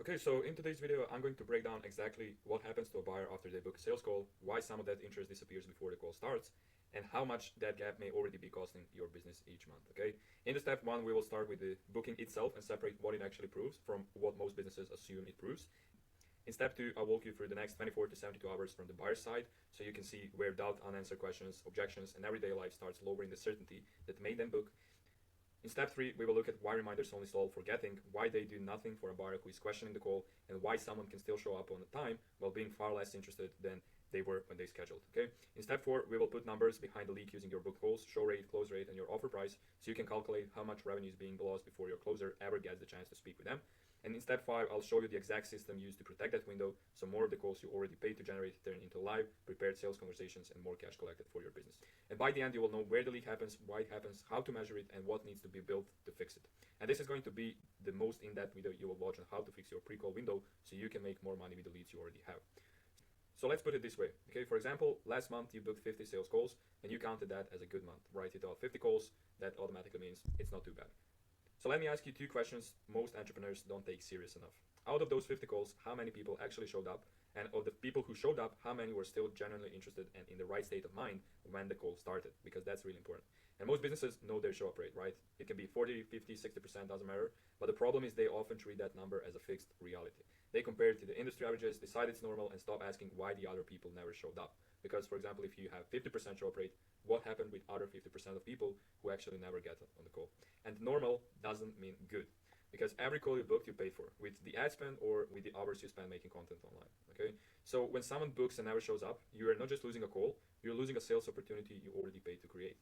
Okay, so in today's video, I'm going to break down exactly what happens to a buyer after they book a sales call, why some of that interest disappears before the call starts, and how much that gap may already be costing your business each month, okay? In the step one, we will start with the booking itself and separate what it actually proves from what most businesses assume it proves. In step two, I'll walk you through the next 24 to 72 hours from the buyer's side, so you can see where doubt, unanswered questions, objections, and everyday life starts lowering the certainty that made them book. In step three, we will look at why reminders only solve forgetting, why they do nothing for a buyer who is questioning the call, and why someone can still show up on the time while being far less interested than they were when they scheduled. Okay. In step four, we will put numbers behind the leak using your book calls, show rate, close rate, and your offer price, so you can calculate how much revenue is being lost before your closer ever gets the chance to speak with them. And in step five, I'll show you the exact system used to protect that window, so more of the calls you already paid to generate turn into live, prepared sales conversations and more cash collected for your business. And by the end, you will know where the leak happens, why it happens, how to measure it, and what needs to be built to fix it. And this is going to be the most in-depth video you will watch on how to fix your pre-call window so you can make more money with the leads you already have. So let's put it this way, okay? For example, last month you booked 50 sales calls and you counted that as a good month, right? You thought 50 calls, that automatically means it's not too bad. So let me ask you two questions most entrepreneurs don't take serious enough. Out of those 50 calls, how many people actually showed up? And of the people who showed up, how many were still genuinely interested and in the right state of mind when the call started? Because that's really important. And most businesses know their show up rate, right? It can be 40, 50, 60%, doesn't matter. But the problem is they often treat that number as a fixed reality. They compare it to the industry averages, decide it's normal, and stop asking why the other people never showed up. Because, for example, if you have 50% show up rate, what happened with other 50% of people who actually never get on the call? And normal doesn't mean good, because every call you booked you paid for with the ad spend or with the hours you spend making content online. Okay, so when someone books and never shows up, you are not just losing a call, you're losing a sales opportunity you already paid to create.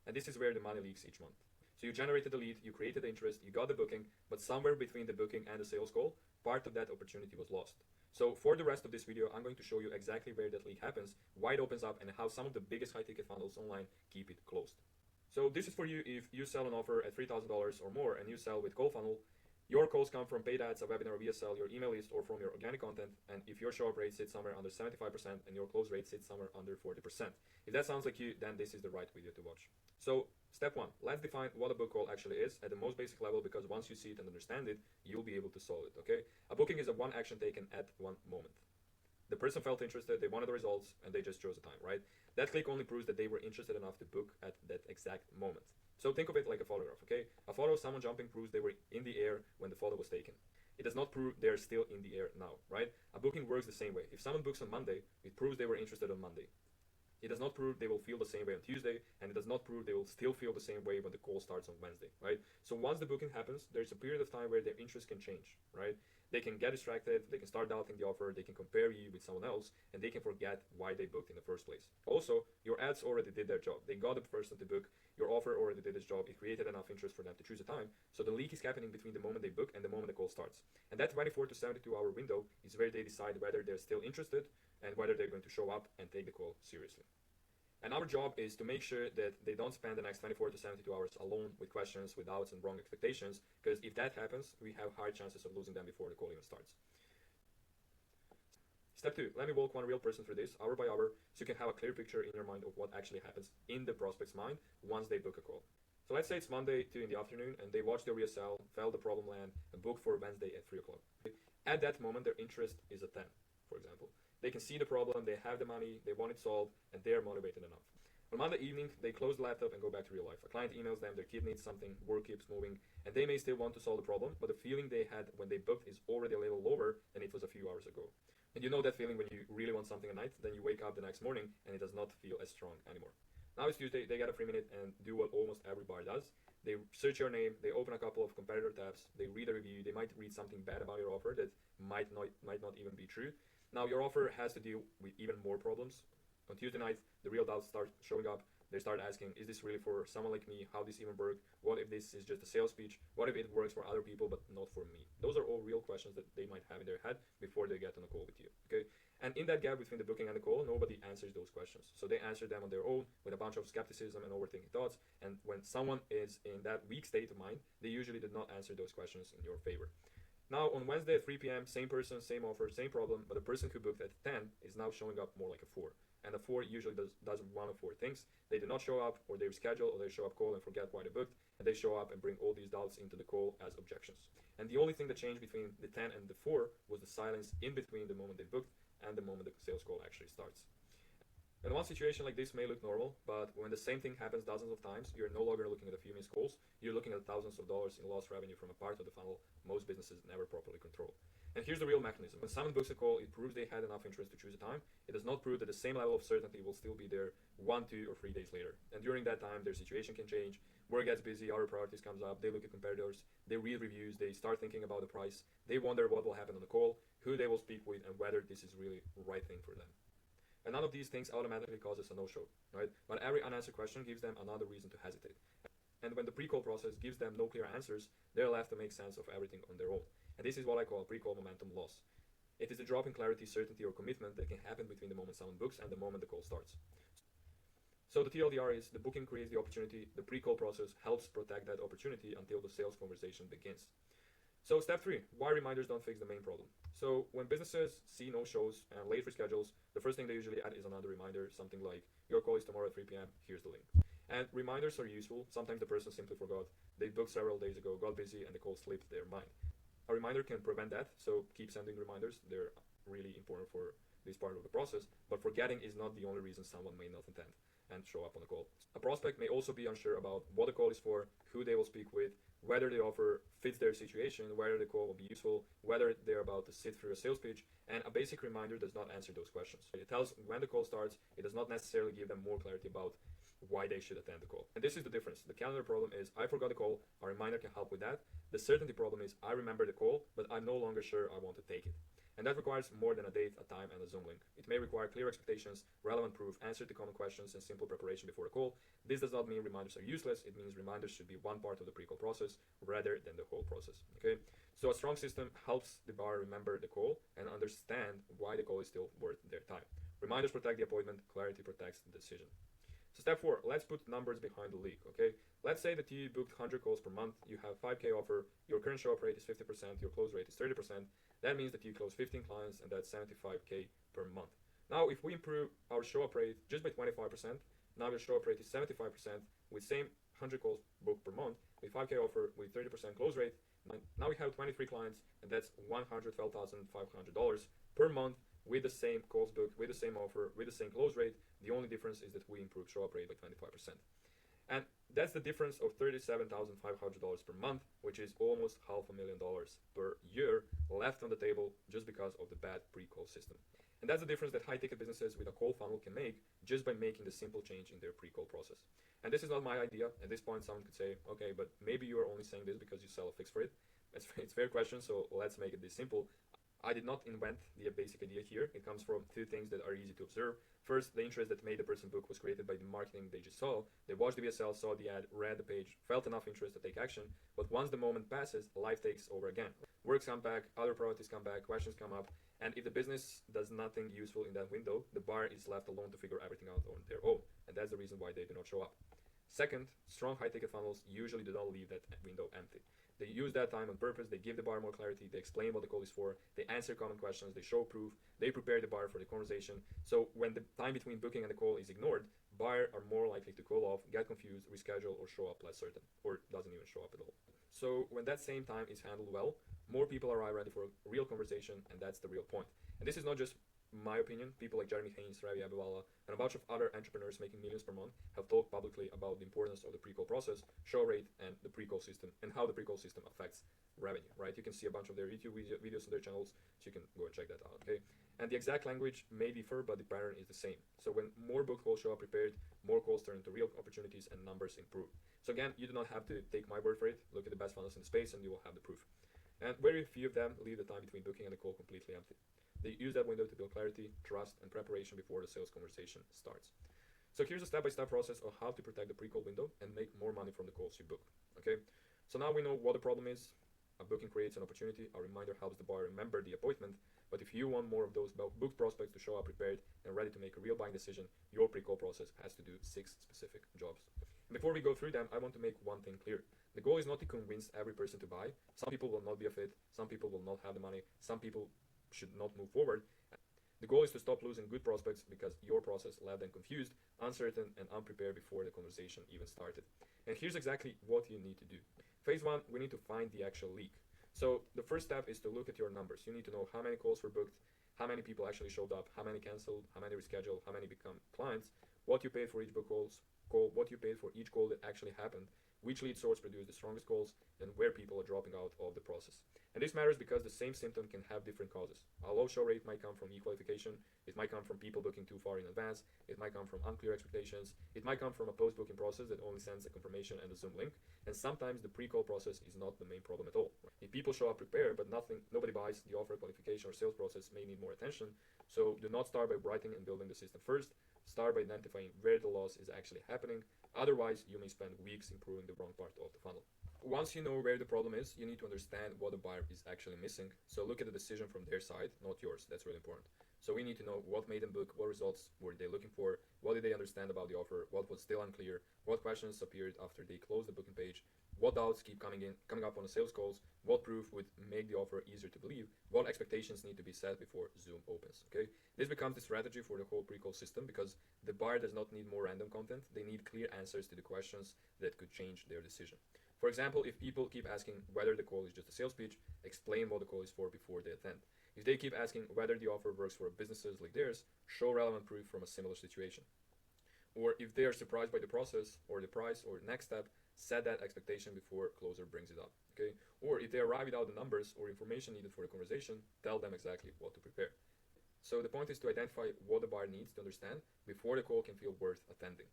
And this is where the money leaks each month. So you generated the lead, you created the interest, you got the booking, but somewhere between the booking and the sales call, part of that opportunity was lost. So for the rest of this video, I'm going to show you exactly where that leak happens, why it opens up, and how some of the biggest high ticket funnels online keep it closed. So this is for you if you sell an offer at $3,000 or more and you sell with CallFunnel. Your calls come from paid ads, a webinar, VSL, your email list, or from your organic content. And if your show up rate sits somewhere under 75% and your close rate sits somewhere under 40%. If that sounds like you, then this is the right video to watch. So step one, let's define what a book call actually is at the most basic level, because once you see it and understand it, you'll be able to solve it, okay? A booking is a one action taken at one moment. The person felt interested, they wanted the results, and they just chose a time, right? That click only proves that they were interested enough to book at that exact moment. So think of it like a photograph, okay? A photo of someone jumping proves they were in the air when the photo was taken. It does not prove they're still in the air now, right? A booking works the same way. If someone books on Monday, it proves they were interested on Monday. It does not prove they will feel the same way on Tuesday, and it does not prove they will still feel the same way when the call starts on Wednesday, right? So once the booking happens, there's a period of time where their interest can change, right? They can get distracted, they can start doubting the offer, they can compare you with someone else, and they can forget why they booked in the first place. Also, your ads already did their job. They got the person to book, your offer already did its job, it created enough interest for them to choose a time, so the leak is happening between the moment they book and the moment the call starts. And that 24 to 72 hour window is where they decide whether they're still interested and whether they're going to show up and take the call seriously. And our job is to make sure that they don't spend the next 24 to 72 hours alone with questions, with doubts, and wrong expectations, because if that happens, we have high chances of losing them before the call even starts. Step two, let me walk one real person through this, hour by hour, so you can have a clear picture in your mind of what actually happens in the prospect's mind once they book a call. So let's say it's Monday, 2 in the afternoon, and they watch their VSL, felt the problem land, and book for Wednesday at 3 o'clock. At that moment, their interest is a 10, for example. They can see the problem, they have the money, they want it solved, and they're motivated enough. On Monday evening, they close the laptop and go back to real life. A client emails them, their kid needs something, work keeps moving, and they may still want to solve the problem, but the feeling they had when they booked is already a little lower than it was a few hours ago. And you know that feeling when you really want something at night, then you wake up the next morning and it does not feel as strong anymore. Now it's Tuesday, they get a free minute and do what almost every bar does. They search your name, they open a couple of competitor tabs, they read a review, they might read something bad about your offer that might not even be true. Now your offer has to deal with even more problems. On Tuesday night, the real doubts start showing up. They start asking, is this really for someone like me? How this even work? What if this is just a sales speech? What if it works for other people but not for me? Those are all real questions that they might have in their head before they get on a call with you, okay? And in that gap between the booking and the call, nobody answers those questions. So they answer them on their own with a bunch of skepticism and overthinking thoughts. And when someone is in that weak state of mind, they usually did not answer those questions in your favor. Now on Wednesday at 3 p.m., same person, same offer, same problem, but the person who booked at 10 is now showing up more like a 4. And a 4 usually does one of 4 things. They do not show up, or they reschedule, or they show up cold and forget why they booked. and they show up and bring all these doubts into the call as objections. And the only thing that changed between the 10 and the 4 was the silence in between the moment they booked and the moment the sales call actually starts. And one situation like this may look normal, but when the same thing happens dozens of times, you're no longer looking at a few missed calls, you're looking at thousands of dollars in lost revenue from a part of the funnel most businesses never properly control. And here's the real mechanism. When someone books a call, it proves they had enough interest to choose a time. It does not prove that the same level of certainty will still be there 1, 2, or 3 days later. And during that time, their situation can change, work gets busy, other priorities comes up, they look at competitors, they read reviews, they start thinking about the price, they wonder what will happen on the call, who they will speak with, and whether this is really the right thing for them. And none of these things automatically causes a no-show, right? But every unanswered question gives them another reason to hesitate. And when the pre-call process gives them no clear answers, they're left to make sense of everything on their own. And this is what I call pre-call momentum loss. It is a drop in clarity, certainty, or commitment that can happen between the moment someone books and the moment the call starts. So the TLDR is the booking creates the opportunity, the pre-call process helps protect that opportunity until the sales conversation begins. So step 3, why reminders don't fix the main problem. So when businesses see no-shows and late reschedules, the first thing they usually add is another reminder, something like, your call is tomorrow at 3 p.m., here's the link. And reminders are useful. Sometimes the person simply forgot. They booked several days ago, got busy, and the call slipped their mind. A reminder can prevent that, so keep sending reminders. They're really important for this part of the process, but forgetting is not the only reason someone may not attend and show up on the call. A prospect may also be unsure about what the call is for, who they will speak with, whether the offer fits their situation, whether the call will be useful, whether they're about to sit through a sales pitch, and a basic reminder does not answer those questions. It tells when the call starts, it does not necessarily give them more clarity about why they should attend the call. And this is the difference. The calendar problem is I forgot the call, a reminder can help with that. The certainty problem is I remember the call, but I'm no longer sure I want to take it. And that requires more than a date, a time, and a Zoom link. It may require clear expectations, relevant proof, answer to common questions, and simple preparation before a call. This does not mean reminders are useless. It means reminders should be one part of the pre-call process rather than the whole process. Okay? So a strong system helps the buyer remember the call and understand why the call is still worth their time. Reminders protect the appointment, clarity protects the decision. So step 4, let's put numbers behind the leak, okay? Let's say that you booked 100 calls per month, you have 5K offer, your current show up rate is 50%, your close rate is 30%. That means that you close 15 clients and that's 75K per month. Now, if we improve our show up rate just by 25%, now your show up rate is 75% with same 100 calls booked per month, with 5K offer, with 30% close rate. Now we have 23 clients and that's $112,500 per month with the same calls booked, with the same offer, with the same close rate. The only difference is that we improved show up rate by 25%. And that's the difference of $37,500 per month, which is almost $500,000 per year left on the table just because of the bad pre-call system. And that's the difference that high-ticket businesses with a call funnel can make just by making the simple change in their pre-call process. And this is not my idea. At this point, someone could say, okay, but maybe you are only saying this because you sell a fix for it. It's a fair question, so let's make it this simple. I did not invent the basic idea here. It comes from 2 things that are easy to observe. First, the interest that made the person book was created by the marketing they just saw. They watched the VSL, saw the ad, read the page, felt enough interest to take action. But once the moment passes, life takes over again. Works come back, other priorities come back, questions come up. And if the business does nothing useful in that window, the buyer is left alone to figure everything out on their own. And that's the reason why they do not show up. Second, strong high-ticket funnels usually do not leave that window empty. They use that time on purpose, they give the buyer more clarity, they explain what the call is for, they answer common questions, they show proof, they prepare the buyer for the conversation. So when the time between booking and the call is ignored, buyers are more likely to call off, get confused, reschedule, or show up less certain, or doesn't even show up at all. So when that same time is handled well, more people arrive ready for a real conversation, and that's the real point. And this is not just my opinion. People like Jeremy Haynes, Ravi Abiwala, and a bunch of other entrepreneurs making millions per month have talked publicly about the importance of the pre-call process, show rate, and the pre-call system, and how the pre-call system affects revenue, right? You can see a bunch of their YouTube videos on their channels, so you can go and check that out, okay? And the exact language may differ, but the pattern is the same. So when more booked calls show up prepared, more calls turn into real opportunities and numbers improve. So again, you do not have to take my word for it. Look at the best funnels in the space and you will have the proof. And very few of them leave the time between booking and the call completely empty. They use that window to build clarity, trust, and preparation before the sales conversation starts. So here's a step-by-step process of how to protect the pre-call window and make more money from the calls you book. Okay, so now we know what the problem is. A booking creates an opportunity. A reminder helps the buyer remember the appointment. But if you want more of those booked prospects to show up prepared and ready to make a real buying decision, your pre-call process has to do 6 specific jobs. And before we go through them, I want to make one thing clear. The goal is not to convince every person to buy. Some people will not be a fit. Some people will not have the money. Some people should not move forward. The goal is to stop losing good prospects because your process left them confused, uncertain, and unprepared before the conversation even started. And here's exactly what you need to do. Phase one, we need to find the actual leak. So the first step is to look at your numbers. You need to know how many calls were booked, how many people actually showed up, how many canceled, how many rescheduled, how many become clients, what you paid for each book call, what you paid for each call that actually happened, which lead source produced the strongest calls, and where people are dropping out of the process. And this matters because the same symptom can have different causes. A low show rate might come from e-qualification, it might come from people booking too far in advance, it might come from unclear expectations, it might come from a post-booking process that only sends a confirmation and a Zoom link, and sometimes the pre-call process is not the main problem at all. If people show up prepared but nobody buys, the offer, qualification, or sales process may need more attention. So do not start by writing and building the system first. Start by identifying where the loss is actually happening. Otherwise, you may spend weeks improving the wrong part of the funnel. Once you know where the problem is, you need to understand what the buyer is actually missing. So look at the decision from their side, not yours. That's really important. So we need to know what made them book, what results were they looking for, what did they understand about the offer, what was still unclear, what questions appeared after they closed the booking page, what doubts keep coming up on the sales calls, what proof would make the offer easier to believe, what expectations need to be set before Zoom opens. Okay, this becomes the strategy for the whole pre-call system because the buyer does not need more random content. They need clear answers to the questions that could change their decision. For example, if people keep asking whether the call is just a sales pitch, explain what the call is for before they attend. If they keep asking whether the offer works for businesses like theirs, show relevant proof from a similar situation. Or if they are surprised by the process or the price or the next step, set that expectation before closer brings it up. Okay? Or if they arrive without the numbers or information needed for the conversation, tell them exactly what to prepare. So the point is to identify what the buyer needs to understand before the call can feel worth attending.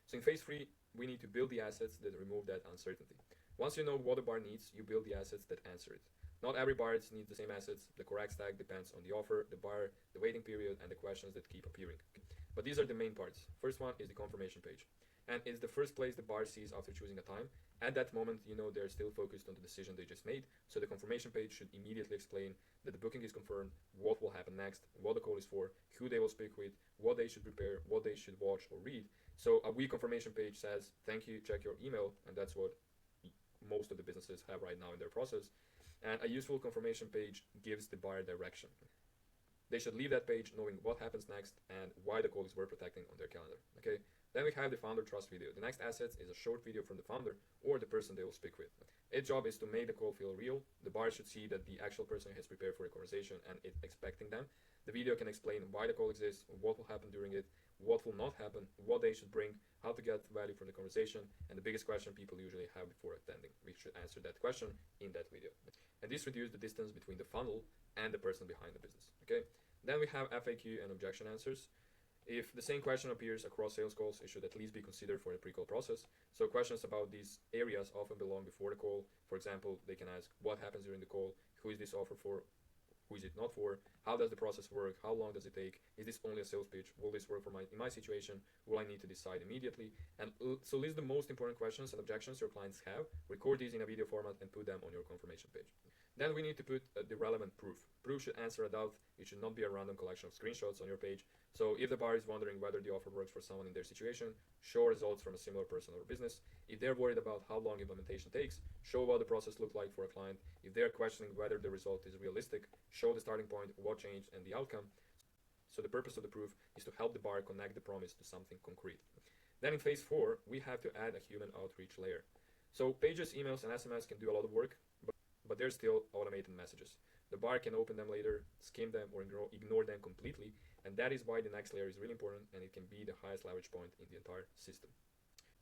So in phase 3, we need to build the assets that remove that uncertainty. Once you know what the buyer needs, you build the assets that answer it. Not every buyer needs the same assets. The correct stack depends on the offer, the buyer, the waiting period, and the questions that keep appearing. But these are the main parts. First one is the confirmation page. And it's the first place the buyer sees after choosing a time. At that moment, you know they're still focused on the decision they just made, so the confirmation page should immediately explain that the booking is confirmed, what will happen next, what the call is for, who they will speak with, what they should prepare, what they should watch or read. So a weak confirmation page says, thank you, check your email, and that's what most of the businesses have right now in their process. And a useful confirmation page gives the buyer direction. They should leave that page knowing what happens next and why the call is worth protecting on their calendar. Okay. Then we have the founder trust video. The next asset is a short video from the founder or the person they will speak with. Its job is to make the call feel real. The buyer should see that the actual person has prepared for a conversation and is expecting them. The video can explain why the call exists, what will happen during it, what will not happen, what they should bring, how to get value from the conversation, and the biggest question people usually have before attending. We should answer that question in that video. And this reduces the distance between the funnel and the person behind the business. Okay. Then we have FAQ and objection answers. If the same question appears across sales calls, it should at least be considered for the pre-call process. So questions about these areas often belong before the call. For example, they can ask what happens during the call, who is this offer for, who is it not for, how does the process work, how long does it take, is this only a sales pitch, will this work in my situation, will I need to decide immediately. And so list the most important questions and objections your clients have, record these in a video format and put them on your confirmation page. Then we need to put the relevant proof. Proof should answer a doubt. It should not be a random collection of screenshots on your page. So if the buyer is wondering whether the offer works for someone in their situation, show results from a similar person or business. If they're worried about how long implementation takes, show what the process looked like for a client. If they're questioning whether the result is realistic, show the starting point, what changed, and the outcome. So the purpose of the proof is to help the buyer connect the promise to something concrete. Then in phase 4, we have to add a human outreach layer. So pages, emails, and SMS can do a lot of work, but they're still automated messages. The buyer can open them later, skim them, or ignore them completely, and that is why the next layer is really important, and it can be the highest leverage point in the entire system.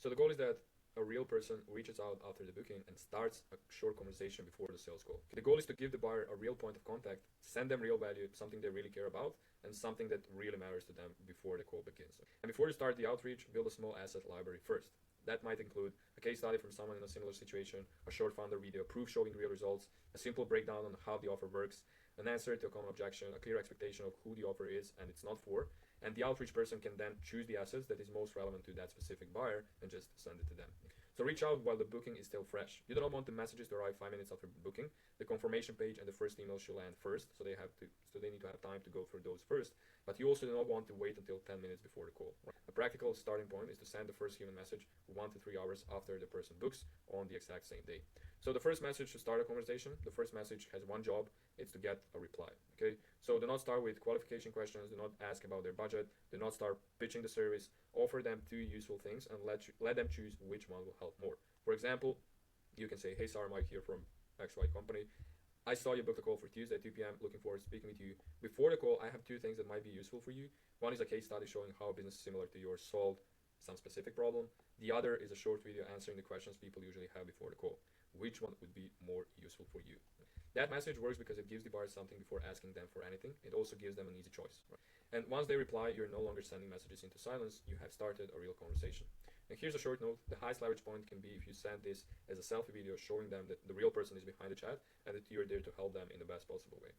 So the goal is that a real person reaches out after the booking and starts a short conversation before the sales call. The goal is to give the buyer a real point of contact, send them real value, something they really care about, and something that really matters to them before the call begins. And before you start the outreach, build a small asset library first. That might include a case study from someone in a similar situation, a short founder video, proof showing real results, a simple breakdown on how the offer works, an answer to a common objection, a clear expectation of who the offer is and it's not for, and the outreach person can then choose the assets that is most relevant to that specific buyer and just send it to them. So reach out while the booking is still fresh. You do not want the messages to arrive 5 minutes after booking. The confirmation page and the first email should land first, so they need to have time to go through those first. But you also do not want to wait until 10 minutes before the call. A practical starting point is to send the first human message 1 to 3 hours after the person books on the exact same day. So the first message should start a conversation. The first message has one job, it's to get a reply. Okay, so do not start with qualification questions, do not ask about their budget, do not start pitching the service. Offer them 2 useful things and let them choose which one will help more. For example, you can say, hey Sarah, Mike here from XY company. I saw you booked a call for Tuesday at 2 p.m. Looking forward to speaking with you. Before the call, I have two things that might be useful for you. One is a case study showing how a business similar to yours solved some specific problem. The other is a short video answering the questions people usually have before the call. Which one would be more useful for you? That message works because it gives the buyer something before asking them for anything. It also gives them an easy choice. And once they reply, you're no longer sending messages into silence. You have started a real conversation. And here's a short note. The highest leverage point can be if you send this as a selfie video showing them that the real person is behind the chat and that you're there to help them in the best possible way.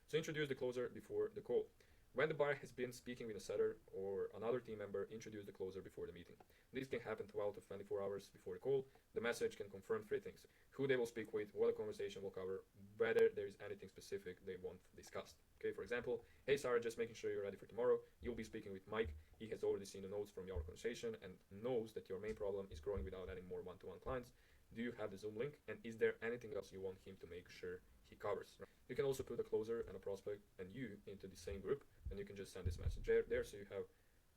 So introduce the closer before the call. When the buyer has been speaking with a seller or another team member, introduce the closer before the meeting. This can happen 12 to 24 hours before the call. The message can confirm three things: who they will speak with, what the conversation will cover, whether there is anything specific they want discussed. Okay, for example, hey Sarah, just making sure you're ready for tomorrow. You'll be speaking with Mike. He has already seen the notes from your conversation and knows that your main problem is growing without adding more one-to-one clients. Do you have the Zoom link? And is there anything else you want him to make sure he covers? You can also put a closer and a prospect and you into the same group, and you can just send this message there so you have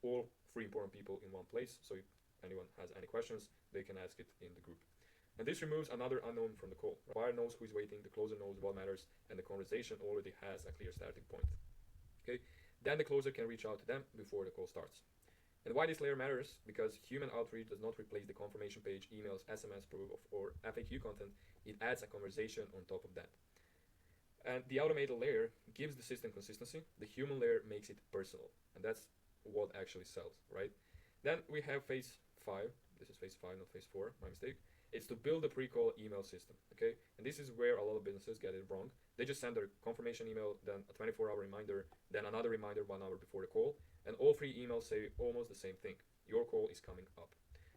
all three important people in one place. So if anyone has any questions, they can ask it in the group. And this removes another unknown from the call. The buyer knows who is waiting, the closer knows what matters, and the conversation already has a clear starting point. Okay, then the closer can reach out to them before the call starts. And why this layer matters? Because human outreach does not replace the confirmation page, emails, SMS, proof of, or FAQ content. It adds a conversation on top of that. And the automated layer gives the system consistency. The human layer makes it personal. And that's what actually sells, right? Then we have phase 5. This is phase 5, not phase 4, my mistake. It's to build a pre-call email system, okay? And this is where a lot of businesses get it wrong. They just send their confirmation email, then a 24-hour reminder, then another reminder 1 hour before the call, and all three emails say almost the same thing. Your call is coming up.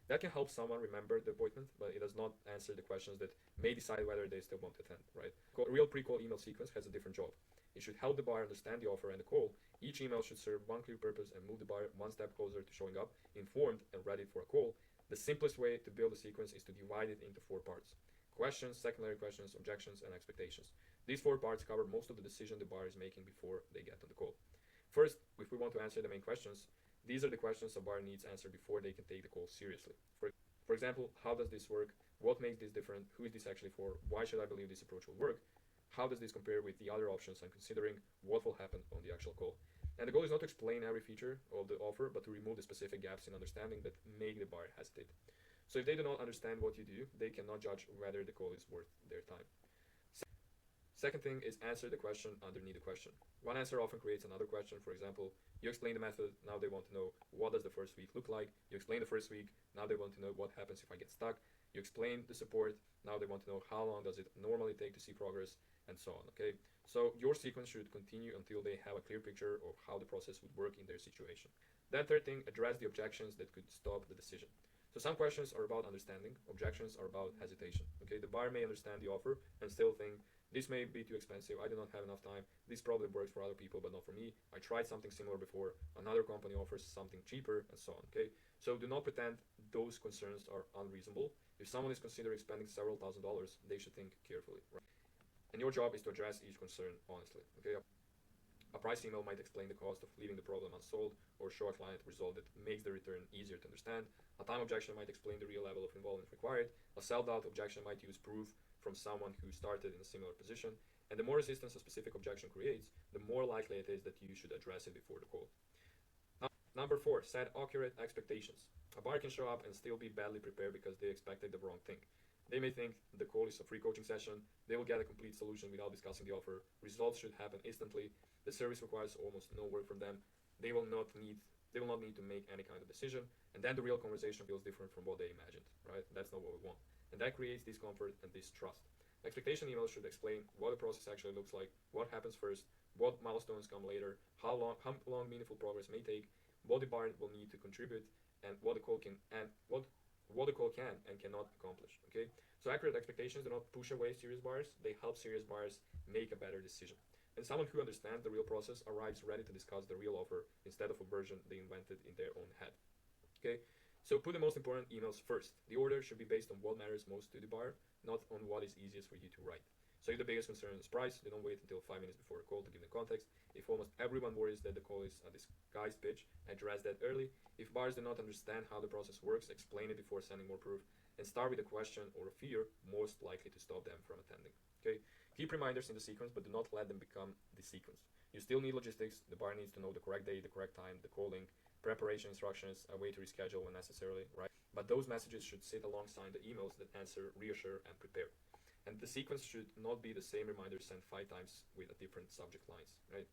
That can help someone remember the appointment, but it does not answer the questions that may decide whether they still want to attend, right? A real pre-call email sequence has a different job. It should help the buyer understand the offer and the call. Each email should serve one clear purpose and move the buyer one step closer to showing up, informed and ready for a call. The simplest way to build a sequence is to divide it into 4 parts: questions, secondary questions, objections, and expectations. These 4 parts cover most of the decision the buyer is making before they get on the call. First, if we want to answer the main questions, these are the questions a buyer needs answered before they can take the call seriously. For example, how does this work? What makes this different? Who is this actually for? Why should I believe this approach will work? How does this compare with the other options I'm considering? What will happen on the actual call? And the goal is not to explain every feature of the offer, but to remove the specific gaps in understanding that make the buyer hesitate. So if they do not understand what you do, they cannot judge whether the call is worth their time. Second thing is answer the question underneath the question. One answer often creates another question. For example, you explain the method, now they want to know what does the first week look like. You explain the first week, now they want to know what happens if I get stuck. You explain the support, now they want to know how long does it normally take to see progress, and so on, okay? So your sequence should continue until they have a clear picture of how the process would work in their situation. Then third thing, address the objections that could stop the decision. So some questions are about understanding, objections are about hesitation, okay? The buyer may understand the offer and still think, this may be too expensive, I do not have enough time, this probably works for other people but not for me, I tried something similar before, another company offers something cheaper, and so on, okay? So do not pretend those concerns are unreasonable. If someone is considering spending several $1,000s, they should think carefully, right? And your job is to address each concern honestly, okay? A price email might explain the cost of leaving the problem unsolved or show a client result that makes the return easier to understand. A time objection might explain the real level of involvement required. A self-doubt objection might use proof from someone who started in a similar position. And the more resistance a specific objection creates, the more likely it is that you should address it before the call. Number 4, set accurate expectations. A buyer can show up and still be badly prepared because they expected the wrong thing. They may think the call is a free coaching session, they will get a complete solution without discussing the offer, results should happen instantly, the service requires almost no work from them, they will not need to make any kind of decision, and then the real conversation feels different from what they imagined, right? That's not what we want. And that creates discomfort and distrust. Expectation emails should explain what the process actually looks like, what happens first, what milestones come later, how long meaningful progress may take, what the buyer will need to contribute, and what the call can and cannot accomplish. Okay, so accurate expectations do not push away serious buyers; they help serious buyers make a better decision. And someone who understands the real process arrives ready to discuss the real offer instead of a version they invented in their own head. Okay, so put the most important emails first. The order should be based on what matters most to the buyer, not on what is easiest for you to write. So if the biggest concern is price, they don't wait until 5 minutes before a call to give them context. If almost everyone worries that the call is a disguised pitch, address that early. If buyers do not understand how the process works, explain it before sending more proof. and start with a question or a fear most likely to stop them from attending. Okay, keep reminders in the sequence, but do not let them become the sequence. You still need logistics. The buyer needs to know the correct day, the correct time, the calling, preparation instructions, a way to reschedule when necessary, right? But those messages should sit alongside the emails that answer, reassure, and prepare. And the sequence should not be the same reminder sent 5 times with a different subject lines, right?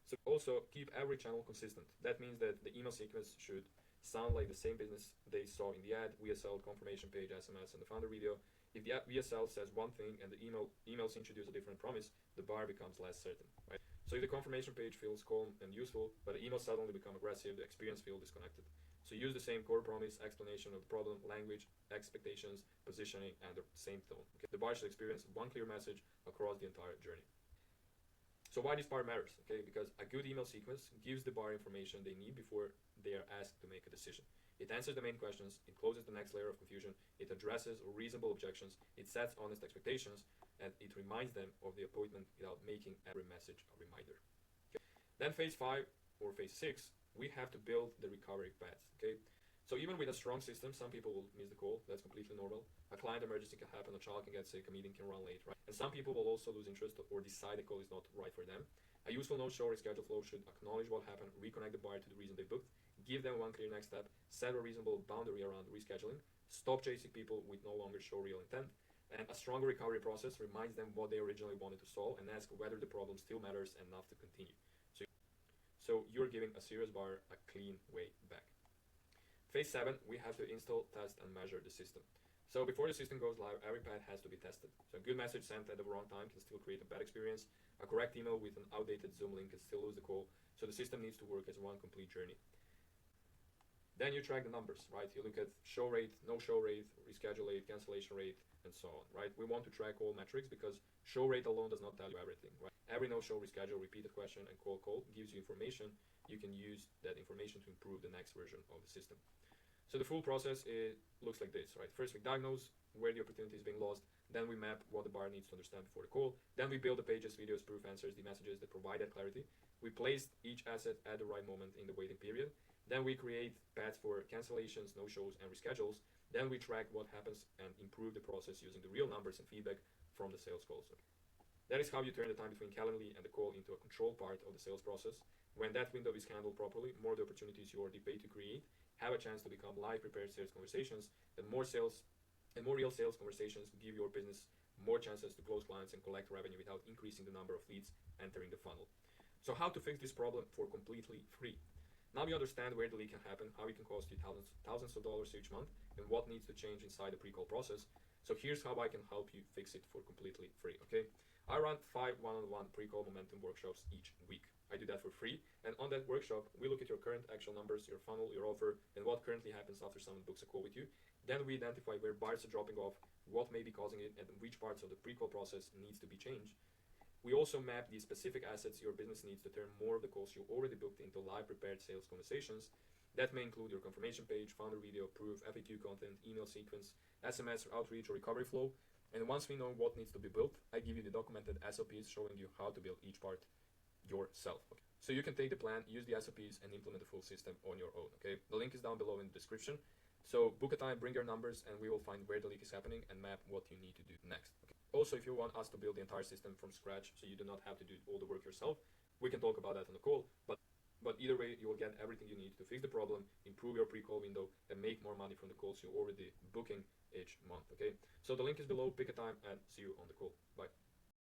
So also keep every channel consistent. That means that the email sequence should sound like the same business they saw in the ad, VSL, confirmation page, SMS, and the founder video. If the VSL says one thing and the emails introduce a different promise, the buyer becomes less certain, right? So if the confirmation page feels calm and useful, but the email suddenly become aggressive, the experience feels disconnected. So use the same core promise, explanation of the problem, language, expectations, positioning, and the same tone. Okay? The buyer should experience one clear message across the entire journey. So why this part matters, okay? Because a good email sequence gives the buyer information they need before they are asked to make a decision. It answers the main questions, it closes the next layer of confusion, it addresses reasonable objections, it sets honest expectations, and it reminds them of the appointment without making every message a reminder. Okay? Then phase 5 or phase 6, we have to build the recovery paths, okay? So even with a strong system, some people will miss the call. That's completely normal. A client emergency can happen, a child can get sick, a meeting can run late, right? And some people will also lose interest or decide the call is not right for them. A useful no-show reschedule flow should acknowledge what happened, reconnect the buyer to the reason they booked, give them one clear next step, set a reasonable boundary around rescheduling, stop chasing people with no longer show real intent, and a stronger recovery process reminds them what they originally wanted to solve and ask whether the problem still matters enough to continue. So you're giving a serious buyer a clean way back. Phase 7, we have to install, test, and measure the system. So before the system goes live, every path has to be tested. So a good message sent at the wrong time can still create a bad experience. A correct email with an outdated Zoom link can still lose the call. So the system needs to work as one complete journey. Then you track the numbers, right? You look at show rate, no show rate, reschedule rate, cancellation rate, and so on, right? We want to track all metrics because show rate alone does not tell you everything, right? Every no-show, reschedule, repeated question, and call gives you information. You can use that information to improve the next version of the system. So the full process looks like this, right? First, we diagnose where the opportunity is being lost. Then we map what the buyer needs to understand before the call. Then we build the pages, videos, proof answers, the messages that provide that clarity. We place each asset at the right moment in the waiting period. Then we create paths for cancellations, no-shows, and reschedules. Then we track what happens and improve the process using the real numbers and feedback from the sales calls. That is how you turn the time between Calendly and the call into a controlled part of the sales process. When that window is handled properly, more the opportunities you already paid to create have a chance to become live prepared sales conversations, and more real sales conversations give your business more chances to close clients and collect revenue without increasing the number of leads entering the funnel. So how to fix this problem for completely free? Now you understand where the leak can happen, how it can cost you thousands of dollars each month, and what needs to change inside the pre-call process. So here's how I can help you fix it for completely free, okay? I run 5 one-on-one pre-call momentum workshops each week. I do that for free, and on that workshop, we look at your current actual numbers, your funnel, your offer, and what currently happens after someone books a call with you. Then we identify where buyers are dropping off, what may be causing it, and which parts of the pre-call process needs to be changed. We also map the specific assets your business needs to turn more of the calls you already booked into live prepared sales conversations. That may include your confirmation page, founder video, proof, FAQ content, email sequence, SMS, outreach, or recovery flow. And once we know what needs to be built, I give you the documented SOPs showing you how to build each part yourself. Okay? So you can take the plan, use the SOPs, and implement the full system on your own. Okay? The link is down below in the description. So book a time, bring your numbers, and we will find where the leak is happening and map what you need to do next. Okay? Also, if you want us to build the entire system from scratch so you do not have to do all the work yourself, we can talk about that on the call. But either way, you will get everything you need to fix the problem, improve your pre-call window, and make more money from the calls you're already booking each month. Okay? So the link is below, pick a time, and see you on the call.